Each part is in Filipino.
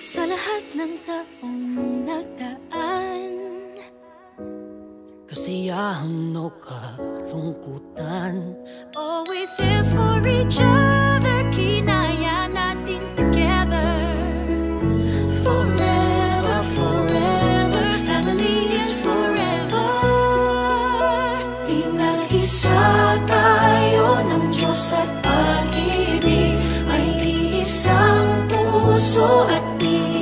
Sa lahat ng taong nagdaan, kasiyahan o kalungkutan, always there for each other, kinaya natin together. Forever, forever, family is forever. Pinag-isa tayo ng Diyos at pag-ibig, may iisang puso at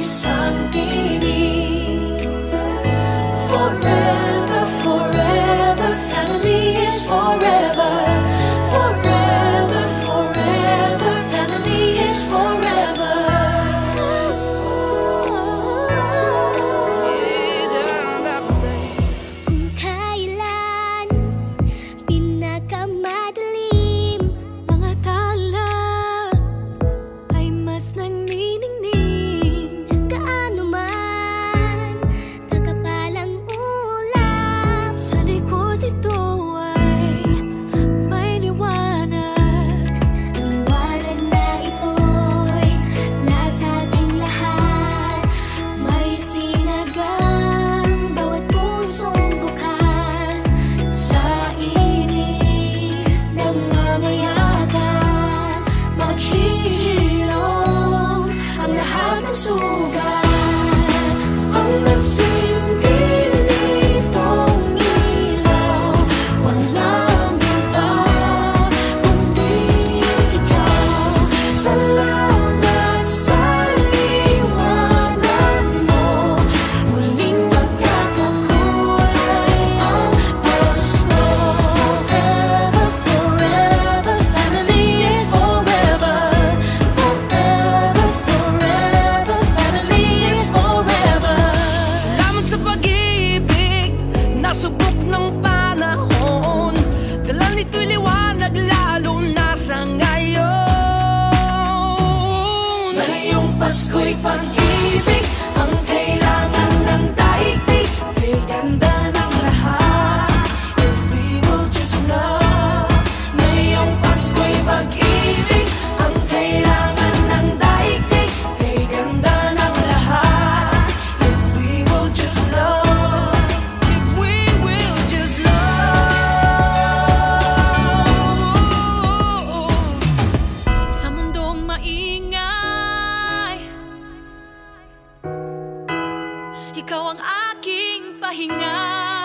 isang bibig. Forever, forever, family is forever. Forever, forever, family is forever. Kung kailan pinakamadilim, mga tala ay mas nagniningning. Gaano man kakapalang ulap, sa likod ito ay may liwanag. Ang liwanag na ito'y nasa ating lahat, may sinagang bawat pusong bukas. Sa init ng mamayagan, maghihilom ang lahat ng sugat. Ang nagsilbing nitong ilaw, walang iba kundi ikaw. Salamat sa liwanag mo, muling magkakakulay ang gusto. Forever, forever, family is forever. Forever, forever, family is forever. salamat sa pag-ibig, nasubok ng panahon. Dala nito'y liwanag lalo na sa ngayon. Ngayong Pasko'y pag-ibig ang kailangan ng daigdig. Kay ganda ng lahat, if we will just love. Ngayong Pasko'y pag-ibig ang kailangan ng daigdig. Kay ganda ng lahat, if we will just love. If we will just love. Sa mundong maingay, ikaw ang aking pahinga.